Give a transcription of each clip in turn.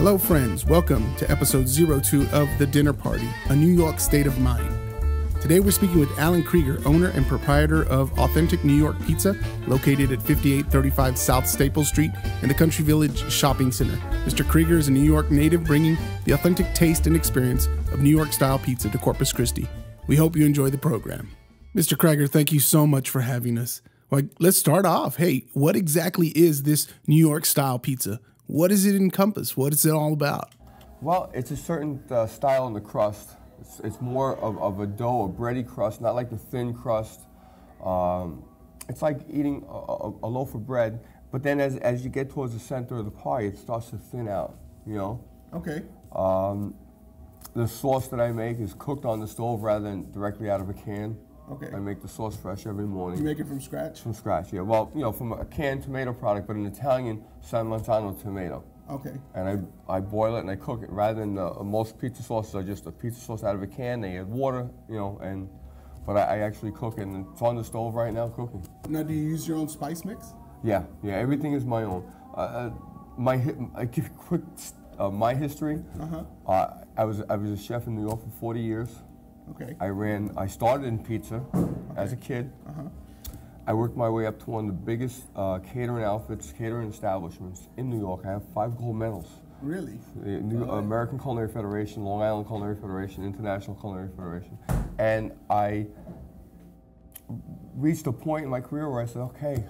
Hello friends, welcome to episode 02 of The Dinner Party, a New York state of mind. Today we're speaking with Alan Kruger, owner and proprietor of Authentic New York Pizza, located at 5835 South Staple Street in the Country Village Shopping Center. Mr. Kruger is a New York native bringing the authentic taste and experience of New York-style pizza to Corpus Christi. We hope you enjoy the program. Mr. Kruger, thank you so much for having us. Well, let's start off. Hey, what exactly is this New York-style pizza? What does it encompass? What is it all about? Well, it's a certain style in the crust. It's more of a dough, a bready crust, not like the thin crust. It's like eating a loaf of bread, but then as you get towards the center of the pie, it starts to thin out, you know? Okay. The sauce that I make is cooked on the stove rather than directly out of a can. Okay. I make the sauce fresh every morning. You make it from scratch? From scratch, yeah. Well, you know, from a canned tomato product, but an Italian San Marzano tomato. Okay. And I boil it and I cook it. Rather than most pizza sauces are just a pizza sauce out of a can. They add water, you know, but I actually cook it, and it's on the stove right now cooking. Now, do you use your own spice mix? Yeah, everything is my own. I give you a quick my history. I was a chef in New York for 40 years. Okay. I started in pizza as a kid. I worked my way up to one of the biggest catering establishments in New York. I have 5 gold medals. Really? The American Culinary Federation, Long Island Culinary Federation, International Culinary Federation. And I reached a point in my career where I said, okay,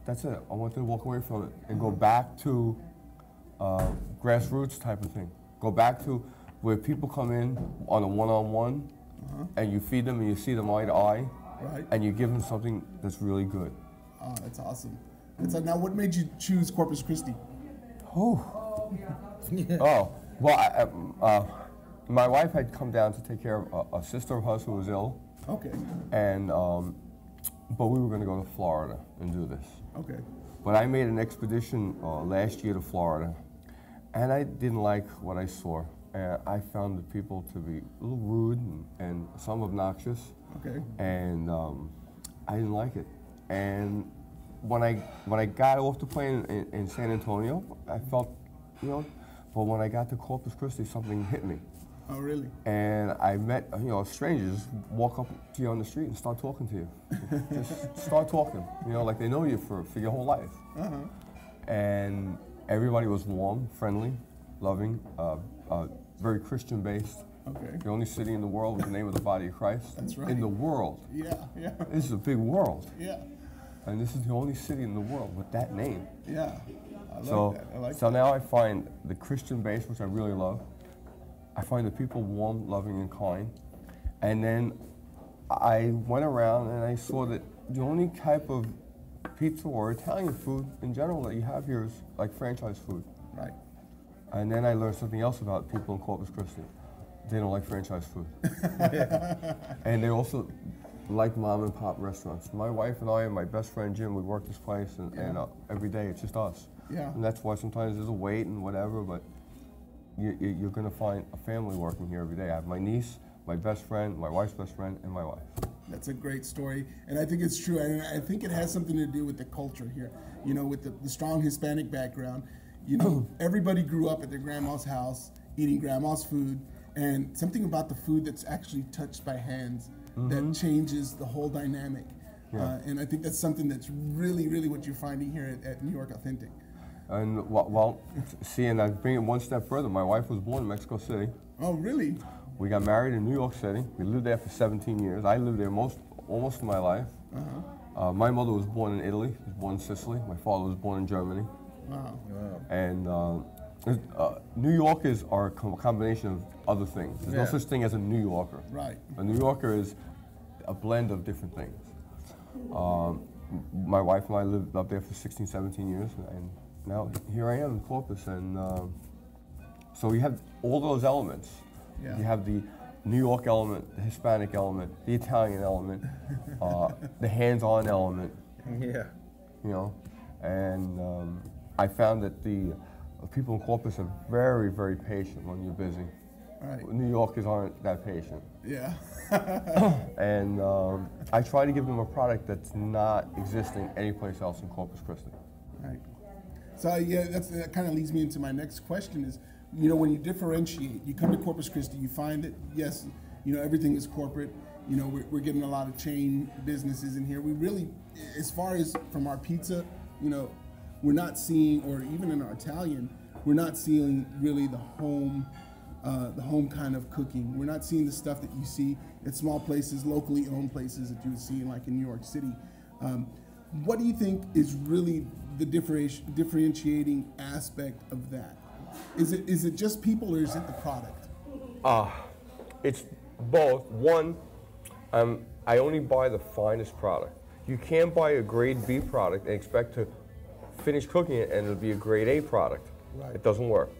that's it. I want to walk away from it and go back to grassroots type of thing. Go back to where people come in on a one-on-one, and you feed them and you see them eye to eye, right, and you give them something that's really good. Oh, that's awesome. Now, what made you choose Corpus Christi? Oh, well, my wife had come down to take care of a sister of hers who was ill. Okay. And but we were going to go to Florida and do this. Okay. But I made an expedition last year to Florida, and I didn't like what I saw. I found the people to be a little rude and some obnoxious. Okay. And I didn't like it. And when I got off the plane in San Antonio, I felt, you know, but when I got to Corpus Christi, something hit me. Oh, really? And I met, you know, strangers walk up to you on the street and start talking to you. Just start talking, you know, like they know you for your whole life. And everybody was warm, friendly, loving, very Christian-based. Okay. The only city in the world with the name of the body of Christ. That's right. In the world. Yeah. This is a big world. Yeah. And this is the only city in the world with that name. Yeah. I like that. So now I find the Christian base, which I really love. I find the people warm, loving, and kind. And then I went around and I saw that the only type of pizza or Italian food in general that you have here is like franchise food. Right. And then I learned something else about people in Corpus Christi. They don't like franchise food. And they also like mom and pop restaurants. My wife and I and my best friend Jim, we work this place and every day it's just us. Yeah. And that's why sometimes there's a wait and whatever, but you're going to find a family working here every day. I have my niece, my best friend, my wife's best friend, and my wife. That's a great story, and I think it's true. And I think it has something to do with the culture here. You know, with the strong Hispanic background. You know, everybody grew up at their grandma's house, eating grandma's food, and something about the food that's actually touched by hands that changes the whole dynamic. Yeah. And I think that's something that's really, really what you're finding here at New York Authentic. And well, see, and I bring it one step further. My wife was born in Mexico City. Oh, really? We got married in New York City. We lived there for 17 years. I lived there almost of my life. My mother was born in Italy. She was born in Sicily. My father was born in Germany. Wow. And New Yorkers are a combination of other things. There's no such thing as a New Yorker. Right. A New Yorker is a blend of different things. My wife and I lived up there for 16, 17 years, and now here I am in Corpus, and so we have all those elements. Yeah. You have the New York element, the Hispanic element, the Italian element, the hands-on element. Yeah. You know, and I found that the people in Corpus are very, very patient when you're busy. Right. New Yorkers aren't that patient. Yeah. And I try to give them a product that's not existing anyplace else in Corpus Christi. Right. So yeah, that kind of leads me into my next question is, you know, when you differentiate, you come to Corpus Christi, you find that, yes, you know, everything is corporate. You know, we're getting a lot of chain businesses in here. We really, as far as from our pizza, you know, we're not seeing, or even in our Italian, we're not seeing really the home kind of cooking. We're not seeing the stuff that you see at small places, locally owned places that you would see like in New York City. What do you think is really the differentiating aspect of that? Is it just people, or is it the product? It's both. One, I only buy the finest product. You can't buy a grade B product and expect to finish cooking it and it'll be a grade A product. Right. It doesn't work.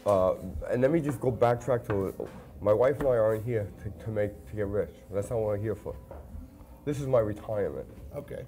And let me just go backtrack to it. My wife and I aren't here to get rich. That's not what we're here for. This is my retirement. Okay.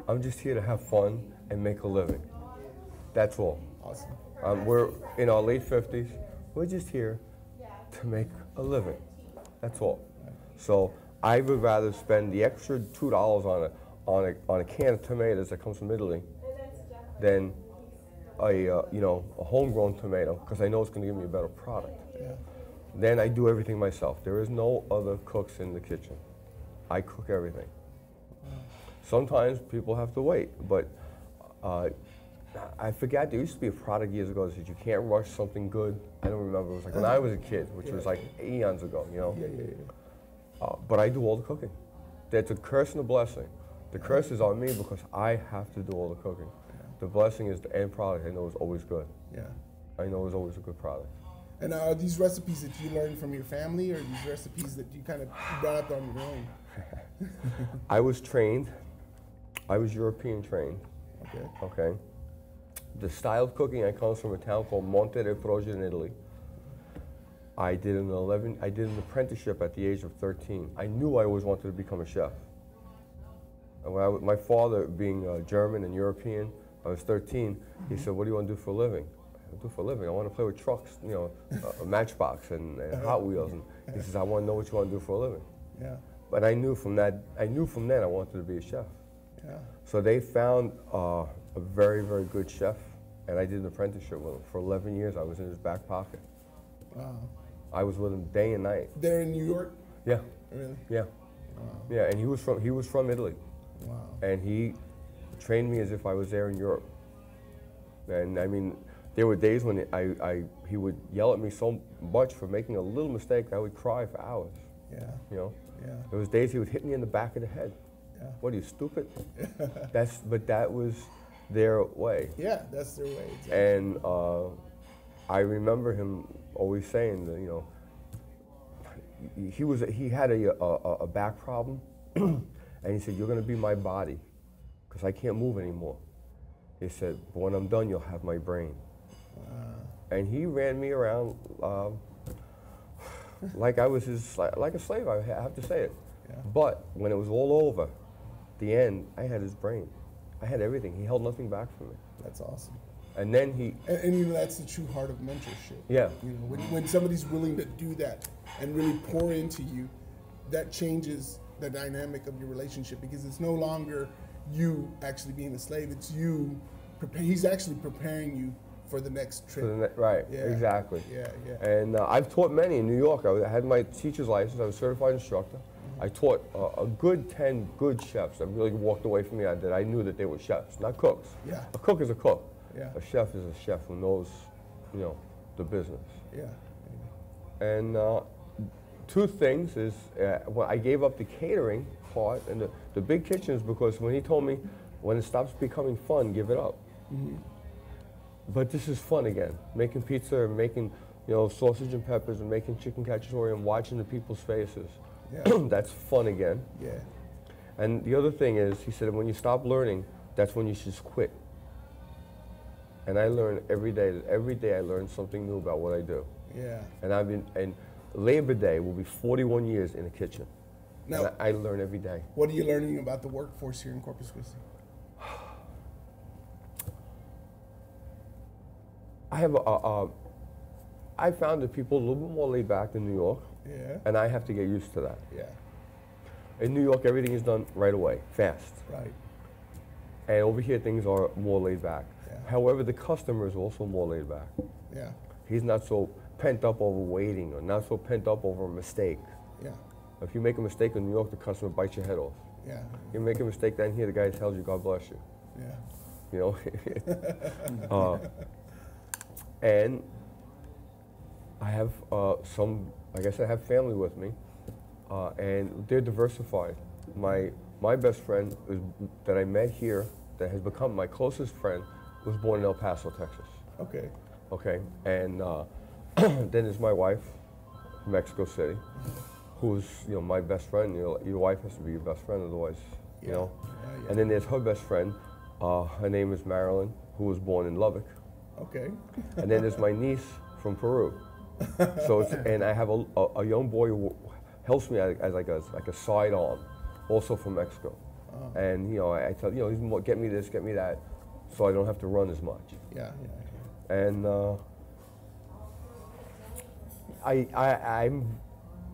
I'm just here to have fun and make a living. That's all. Awesome. We're in our late 50s. We're just here to make a living. That's all. Right. So I would rather spend the extra $2 on a can of tomatoes that comes from Italy than a homegrown tomato, because I know it's going to give me a better product. Yeah. Then I do everything myself. There is no other cooks in the kitchen. I cook everything. Sometimes people have to wait, but I forgot, there used to be a product years ago that said you can't rush something good. I don't remember. It was like when I was a kid, which was like eons ago, you know? But I do all the cooking. That's a curse and a blessing. The curse is on me because I have to do all the cooking. The blessing is the end product. I know is always good. Yeah. I know it's always a good product. And are these recipes that you learned from your family, or these recipes that you kind of brought up on your own? I was trained. I was European trained. Okay. Okay. The style of cooking, I come from a town called Monte del Croce in Italy. I did an apprenticeship at the age of 13. I knew I always wanted to become a chef. And when my father, being German and European, I was 13, he said, "What do you want to do for a living?" I do for a living. I want to play with trucks, you know, a Matchbox and Hot Wheels. And he says, "I want to know what you want to do for a living." Yeah. But I knew from then I wanted to be a chef. Yeah. So they found a very, very good chef, and I did an apprenticeship with him. For 11 years, I was in his back pocket. Wow. I was with him day and night. There in New York? Yeah. Really? Yeah. Wow. Yeah, and he was from Italy. Wow. And he trained me as if I was there in Europe. And I mean, there were days when he would yell at me so much for making a little mistake that I would cry for hours. Yeah. You know? Yeah. There was days he would hit me in the back of the head. Yeah. What are you, stupid? But that was their way. Yeah, that's their way. Exactly. And I remember him always saying that, you know, he had a back problem, and he said, "You're going to be my body, because I can't move anymore." He said, "But when I'm done, you'll have my brain." And he ran me around like I was like a slave. I have to say it. Yeah. But when it was all over, the end, I had his brain. I had everything. He held nothing back from me. That's awesome. And then he... And you know, that's the true heart of mentorship. Yeah. You know, when somebody's willing to do that and really pour into you, that changes the dynamic of your relationship, because it's no longer you actually being a slave. It's you, he's actually preparing you for the next trip. Right, yeah. Exactly. Yeah, yeah. And I've taught many in New York. I had my teacher's license. I was a certified instructor. I taught a good 10 good chefs that really walked away from me that I knew that they were chefs, not cooks. Yeah. A cook is a cook. Yeah. A chef is a chef who knows, you know, the business. Yeah. And two things is when I gave up the catering part and the big kitchens, because when he told me, when it stops becoming fun, give it up. Mm-hmm. But this is fun again. Making pizza and making, you know, sausage and peppers and making chicken cacciatore and watching the people's faces. Yeah. That's fun again. Yeah. And the other thing is, he said, when you stop learning, that's when you should just quit. And I learn every day. Every day I learn something new about what I do. Yeah. And Labor Day will be 41 years in the kitchen. Now, and I learn every day. What are you learning about the workforce here in Corpus Christi? I found that people are a little bit more laid back than New York. Yeah. And I have to get used to that. Yeah. In New York, everything is done right away, fast. Right. And over here, things are more laid back. However, the customer is also more laid back. Yeah. He's not so pent up over waiting or not so pent up over a mistake. Yeah. If you make a mistake in New York, the customer bites your head off. Yeah. You make a mistake down here, the guy tells you, God bless you. Yeah. You know? And I have I guess I have family with me, and they're diversified. My best friend that I met here, that has become my closest friend, was born in El Paso, Texas. Okay. Okay, and then there's my wife, from Mexico City, who's my best friend. Your wife has to be your best friend, otherwise, you know. Yeah. And then there's her best friend. Her name is Marilyn, who was born in Lubbock. Okay. And then there's my niece from Peru. So and I have a young boy who helps me as like a sidearm, also from Mexico. Oh. And I tell he's more, get me this, get me that, so I don't have to run as much. Yeah. And I'm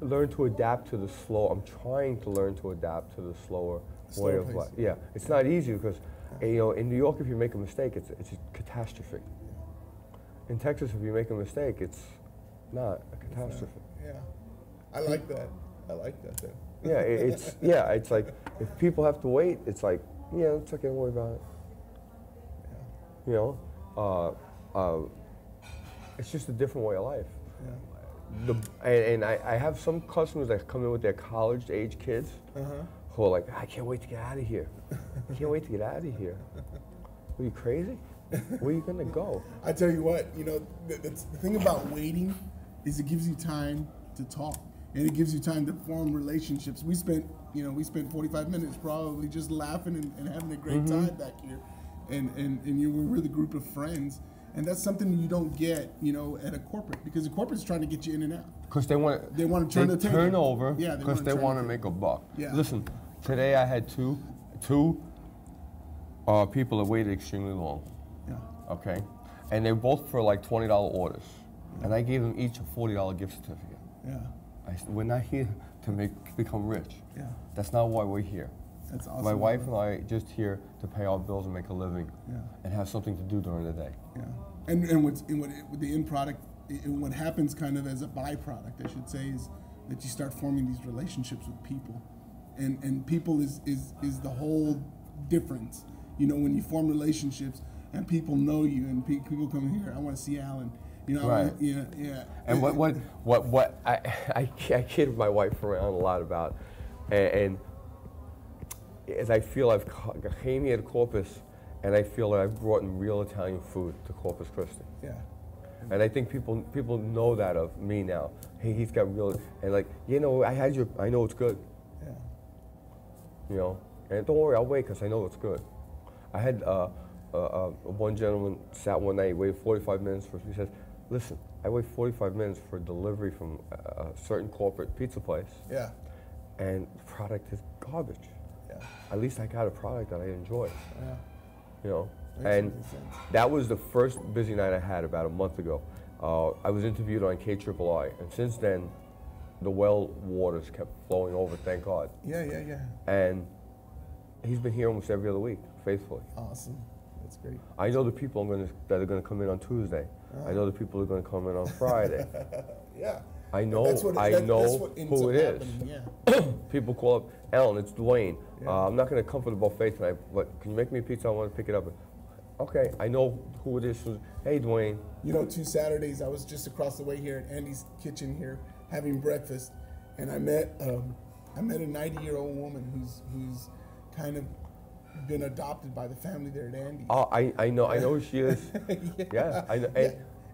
learned to adapt to the slow. I'm trying to learn to adapt to the slower way of life. Yeah, it's not easy because in New York, if you make a mistake, it's a catastrophe. In Texas, if you make a mistake, it's not a catastrophe. Yeah, I like that. I like that too. Yeah, it's like if people have to wait, it's like it's okay, don't worry about it. Yeah. It's just a different way of life. Yeah. And I have some customers that come in with their college-age kids who are like, I can't wait to get out of here. I can't wait to get out of here. Are you crazy? Where are you going to go? I tell you what, the thing about waiting is it gives you time to talk. And it gives you time to form relationships. We spent 45 minutes probably just laughing and having a great time back here. And we're with a group of friends. And that's something you don't get, at a corporate, because the corporate's trying to get you in and out. Because they want to turn over. Yeah, because they want to make a buck. Yeah. Listen, today I had two people that waited extremely long. Yeah. Okay, and they were both for like $20 orders, and I gave them each a $40 gift certificate. Yeah. We're not here to become rich. Yeah. That's not why we're here. That's awesome. My wife and I are just here to pay our bills and make a living, and have something to do during the day. Yeah. And with the end product, what happens kind of as a byproduct, I should say, is that you start forming these relationships with people, and people is the whole difference. When you form relationships and people know you, and people come here, I want to see Alan. Right. Yeah. And what I kid my wife around a lot about, and as I feel I've came here to Corpus, and I feel that I've brought in real Italian food to Corpus Christi. Yeah. And I think people know that of me now. Hey, he's got real, and I know it's good. Yeah. And don't worry, I'll wait because I know it's good. I had one gentleman sat one night, waited 45 minutes he says, listen, I wait 45 minutes for delivery from a certain corporate pizza place. Yeah. And the product is garbage. Yeah. At least I got a product that I enjoy. Yeah. And that was the first busy night I had about a month ago. I was interviewed on KIII, and since then, the well waters kept flowing over, thank God. Yeah. And he's been here almost every other week, faithfully. Awesome. That's great. I know the people that are going to come in on Tuesday. I know the people that are going to come in on Friday. Yeah. I know who it is. Yeah. People call up, Alan, it's Dwayne. Yeah. I'm not going to come for the buffet tonight, but can you make me a pizza? I want to pick it up. Okay, I know who it is. Hey, Dwayne. 2 Saturdays, I was just across the way here at Andy's Kitchen here having breakfast, and I met a 90-year-old woman who's kind of been adopted by the family there at Andy's. Oh, I know who she is. Yeah, I know.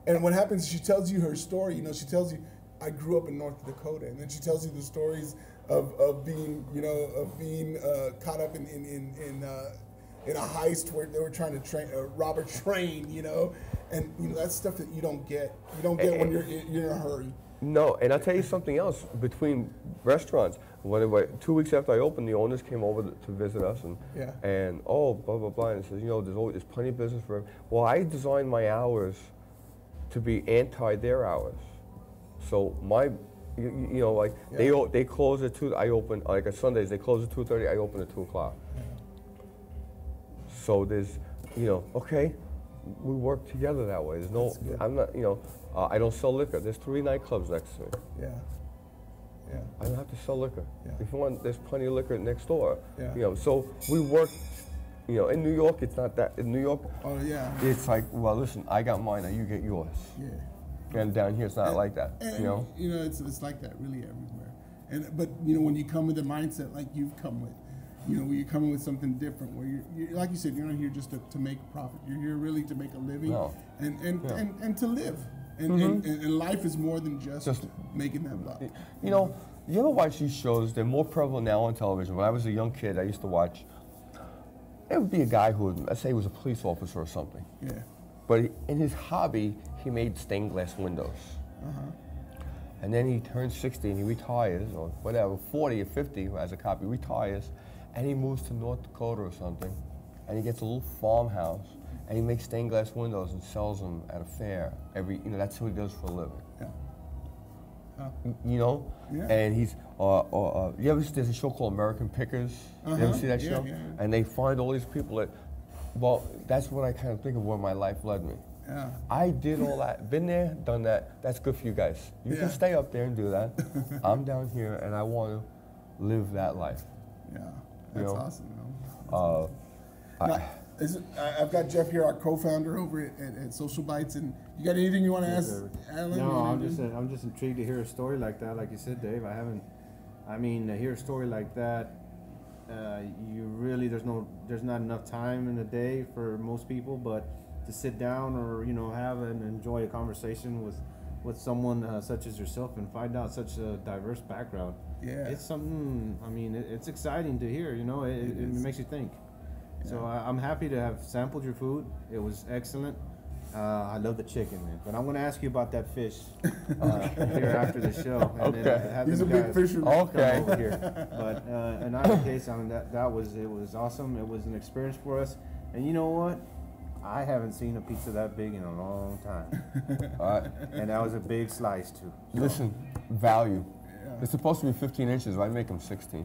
And what happens? She tells you her story. She tells you, I grew up in North Dakota, and then she tells you the stories of being caught up in a heist where they were trying to rob a train, and that's stuff that you don't get. You don't get when you're in a hurry. No, and I'll tell you something else. Between restaurants, 2 weeks after I opened, the owners came over to visit us, and blah blah blah, and it says, there's plenty of business for. Well, I designed my hours to be anti their hours, so they close at 2. I open like on Sundays. They close at 2:30. I open at 2 o'clock. So there's, okay, we work together that way. There's no, I'm not, you know, I don't sell liquor. There's 3 nightclubs next to me. Yeah. Yeah. I don't have to sell liquor. Yeah. If you want, there's plenty of liquor next door. Yeah. You know, so we work. You know, in New York, it's not that. In New York, oh yeah, it's like, well, listen, I got mine, now you get yours. Yeah. And down here, it's not like that. You know. You know, it's like that really everywhere. But you know, when you come with a mindset like you've come with, you know, where you're coming with something different, where you're like you said, you're not here just to make a profit. You're here really to make a living and to live. And life is more than just making that buck. You know, you ever watch these shows? They're more prevalent now on television. When I was a young kid, I used to watch. It would be a guy who, let's say he was a police officer or something. Yeah. But in his hobby, he made stained glass windows. And then he turns 60 and he retires, or whatever, 40 or 50 as a cop, he retires, and he moves to North Dakota or something, and he gets a little farmhouse, and he makes stained glass windows and sells them at a fair. You know, that's what he does for a living. Yeah. You know? Yeah. And he's, you ever see, there's a show called American Pickers? You ever see that show? Yeah. And they find all these people that, well, that's what I kind of think of where my life led me. Yeah. I did all that, been there, done that. That's good for you guys. You can stay up there and do that. I'm down here and I want to live that life. Yeah, that's awesome. I've got Jeff here, our co-founder over at Social Bites, and you got anything you want to ask Alan? No, I'm just intrigued to hear a story like that. Like you said, Dave, to hear a story like that, there's not enough time in the day for most people, but to sit down or, you know, have and enjoy a conversation with someone such as yourself and find out such a diverse background. Yeah. It's something, I mean, it's exciting to hear, you know, it makes you think. Yeah. So I'm happy to have sampled your food. It was excellent. I love the chicken, man. But I'm going to ask you about that fish here after the show. And okay. He's a big fisherman. Okay. Over here. But in either case, I mean, it was awesome. It was an experience for us. And you know what? I haven't seen a pizza that big in a long time. And that was a big slice, too. So. Listen, value. Yeah. It's supposed to be 15 inches. I make them 16.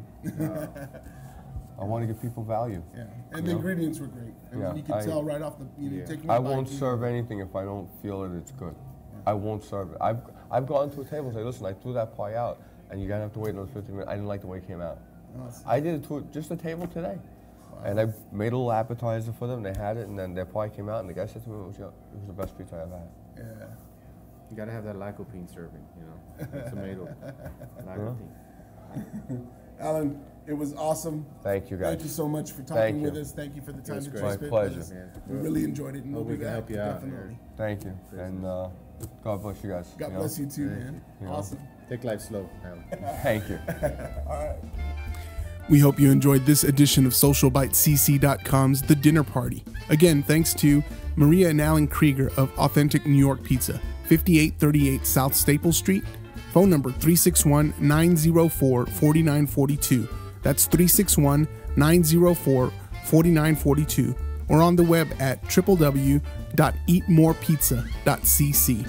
I want to give people value. Yeah, and the ingredients were great. You can tell right off the. Taking I won't serve anything if I don't feel that it's good. Yeah. I won't serve it. I've gone to a table and say, listen, I threw that pie out, and you're gonna have to wait another 15 minutes. I didn't like the way it came out. Awesome. I did it to just a table today, and I made a little appetizer for them. They had it, and then their pie came out, and the guy said to me, it was the best pizza I ever had. Yeah. You gotta have that lycopene serving, you know, tomato lycopene. Alan, it was awesome. Thank you, guys. Thank you so much for talking with us. Thank you for the time that you spent. My pleasure. We really enjoyed it, and we'll be help you out. Definitely. Thank you, and God bless you guys. God bless you too, man. Awesome. Take life slow, Alan. Thank you. All right. We hope you enjoyed this edition of SocialBiteCC.com's The Dinner Party. Again, thanks to Maria and Alan Kruger of Authentic New York Pizza, 5838 South Staple Street. Phone number 361-904-4942. That's 361-904-4942. Or on the web at www.eatmorepizza.cc.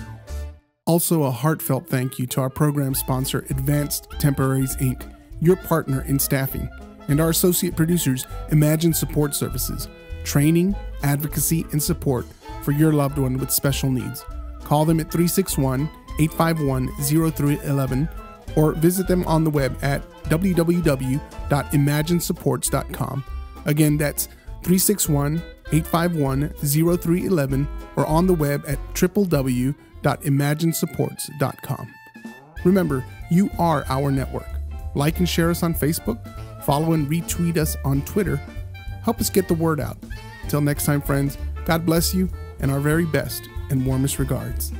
Also, a heartfelt thank you to our program sponsor, Advanced Temporaries, Inc., your partner in staffing, and our associate producers, Imagine Support Services, training, advocacy, and support for your loved one with special needs. Call them at 361-851-0311 or visit them on the web at www.imaginesupports.com. Again, that's 361-851-0311 or on the web at www.imaginesupports.com. Remember, you are our network. Like and share us on Facebook, follow and retweet us on Twitter. Help us get the word out. Until next time, friends, God bless you and our very best and warmest regards.